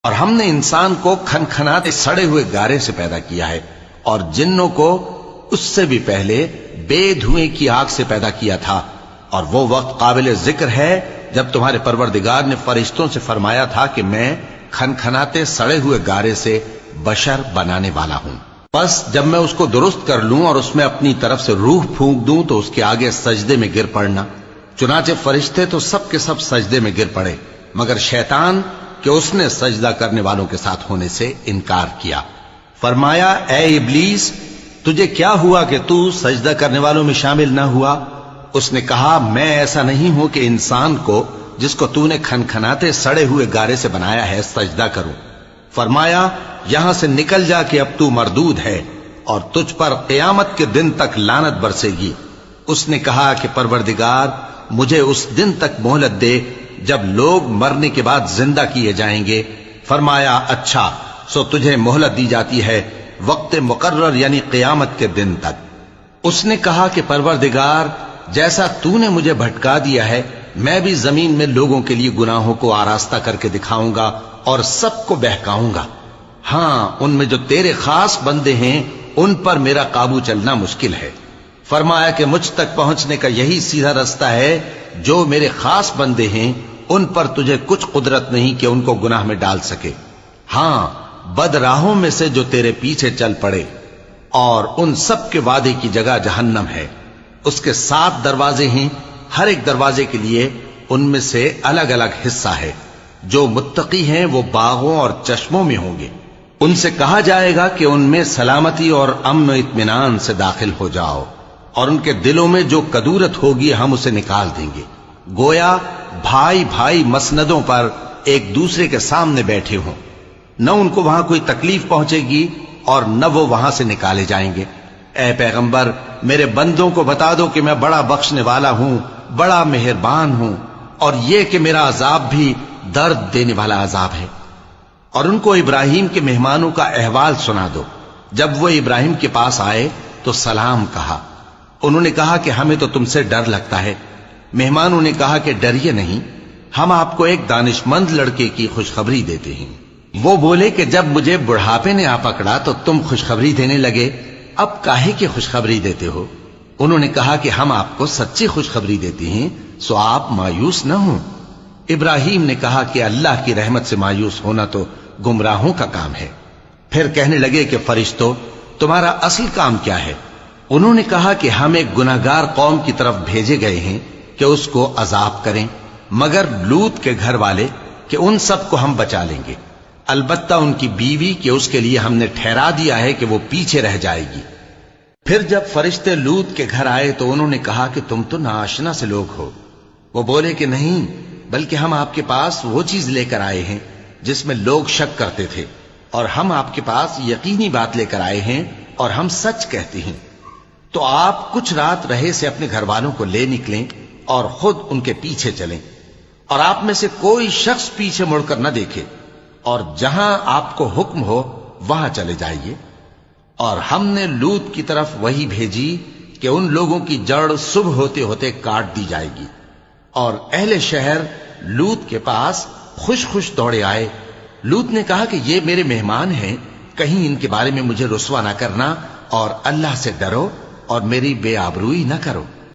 اور ہم نے انسان کو کھنکھناتے سڑے ہوئے گارے سے پیدا کیا ہے، اور جنوں کو اس سے بھی پہلے بے دھوئیں کی آگ سے پیدا کیا تھا۔ اور وہ وقت قابل ذکر ہے جب تمہارے پروردگار نے فرشتوں سے فرمایا تھا کہ میں کھنکھناتے سڑے ہوئے گارے سے بشر بنانے والا ہوں، بس جب میں اس کو درست کر لوں اور اس میں اپنی طرف سے روح پھونک دوں تو اس کے آگے سجدے میں گر پڑنا۔ چنانچہ فرشتے تو سب کے سب سجدے میں گر پڑے مگر شیطان کہ اس نے سجدہ کرنے والوں کے ساتھ ہونے سے انکار کیا۔ فرمایا اے ابلیس، تجھے کیا ہوا کہ تو سجدہ کرنے والوں میں شامل نہ ہوا؟ اس نے کہا میں ایسا نہیں ہوں کہ انسان کو جس کو تو نے کھنکھناتے سڑے ہوئے گارے سے بنایا ہے سجدہ کروں۔ فرمایا یہاں سے نکل جا کہ اب تو مردود ہے اور تجھ پر قیامت کے دن تک لعنت برسے گی۔ اس نے کہا کہ پروردگار مجھے اس دن تک مہلت دے جب لوگ مرنے کے بعد زندہ کیے جائیں گے۔ فرمایا اچھا، سو تجھے مہلت دی جاتی ہے وقت مقرر یعنی قیامت کے دن تک۔ اس نے کہا کہ پروردگار جیسا تو نے مجھے بھٹکا دیا ہے میں بھی زمین میں لوگوں کے لیے گناہوں کو آراستہ کر کے دکھاؤں گا اور سب کو بہکاؤں گا۔ ہاں ان میں جو تیرے خاص بندے ہیں ان پر میرا قابو چلنا مشکل ہے۔ فرمایا کہ مجھ تک پہنچنے کا یہی سیدھا رستہ ہے، جو میرے خاص بندے ہیں ان پر تجھے کچھ قدرت نہیں کہ ان کو گناہ میں ڈال سکے۔ ہاں بد راہوں میں سے جو تیرے پیچھے چل پڑے، اور ان سب کے وعدے کی جگہ جہنم ہے۔ اس کے 7 دروازے ہیں، ہر ایک دروازے کے لیے ان میں سے الگ الگ حصہ ہے۔ جو متقی ہیں وہ باغوں اور چشموں میں ہوں گے، ان سے کہا جائے گا کہ ان میں سلامتی اور امن و اطمینان سے داخل ہو جاؤ، اور ان کے دلوں میں جو کدورت ہوگی ہم اسے نکال دیں گے، گویا بھائی بھائی مسندوں پر ایک دوسرے کے سامنے بیٹھے ہوں۔ نہ ان کو وہاں کوئی تکلیف پہنچے گی اور نہ وہ وہاں سے نکالے جائیں گے۔ اے پیغمبر میرے بندوں کو بتا دو کہ میں بڑا بخشنے والا ہوں، بڑا مہربان ہوں، اور یہ کہ میرا عذاب بھی درد دینے والا عذاب ہے۔ اور ان کو ابراہیم کے مہمانوں کا احوال سنا دو۔ جب وہ ابراہیم کے پاس آئے تو سلام کہا۔ انہوں نے کہا کہ ہمیں تو تم سے ڈر لگتا ہے۔ مہمانوں نے کہا کہ ڈریے نہیں، ہم آپ کو ایک دانش مند لڑکے کی خوشخبری دیتے ہیں۔ وہ بولے کہ جب مجھے بڑھاپے نے آ پکڑا تو تم خوشخبری دینے لگے، اب کاہے کی خوشخبری دیتے ہو؟ انہوں نے کہا کہ ہم آپ کو سچی خوشخبری دیتے ہیں، سو آپ مایوس نہ ہوں۔ ابراہیم نے کہا کہ اللہ کی رحمت سے مایوس ہونا تو گمراہوں کا کام ہے۔ پھر کہنے لگے کہ فرشتوں تمہارا اصل کام کیا ہے؟ انہوں نے کہا کہ ہم ایک گناہگار قوم کی طرف بھیجے گئے ہیں کہ اس کو عذاب کریں، مگر لوط کے گھر والے کہ ان سب کو ہم بچا لیں گے، البتہ ان کی بیوی کہ اس کے لیے ہم نے ٹھہرا دیا ہے کہ وہ پیچھے رہ جائے گی۔ پھر جب فرشتے لوط کے گھر آئے تو انہوں نے کہا کہ تم تو ناآشنا سے لوگ ہو۔ وہ بولے کہ نہیں، بلکہ ہم آپ کے پاس وہ چیز لے کر آئے ہیں جس میں لوگ شک کرتے تھے، اور ہم آپ کے پاس یقینی بات لے کر آئے ہیں اور ہم سچ کہتے ہیں۔ تو آپ کچھ رات رہے سے اپنے گھر والوں کو لے نکلیں اور خود ان کے پیچھے چلیں، اور آپ میں سے کوئی شخص پیچھے مڑ کر نہ دیکھے، اور جہاں آپ کو حکم ہو وہاں چلے جائیے۔ اور ہم نے لوط کی طرف وہی بھیجی کہ ان لوگوں کی جڑ صبح ہوتے ہوتے کاٹ دی جائے گی۔ اور اہل شہر لوط کے پاس خوش خوش دوڑے آئے۔ لوط نے کہا کہ یہ میرے مہمان ہیں، کہیں ان کے بارے میں مجھے رسوا نہ کرنا، اور اللہ سے ڈرو اور میری بے آبروئی نہ کرو۔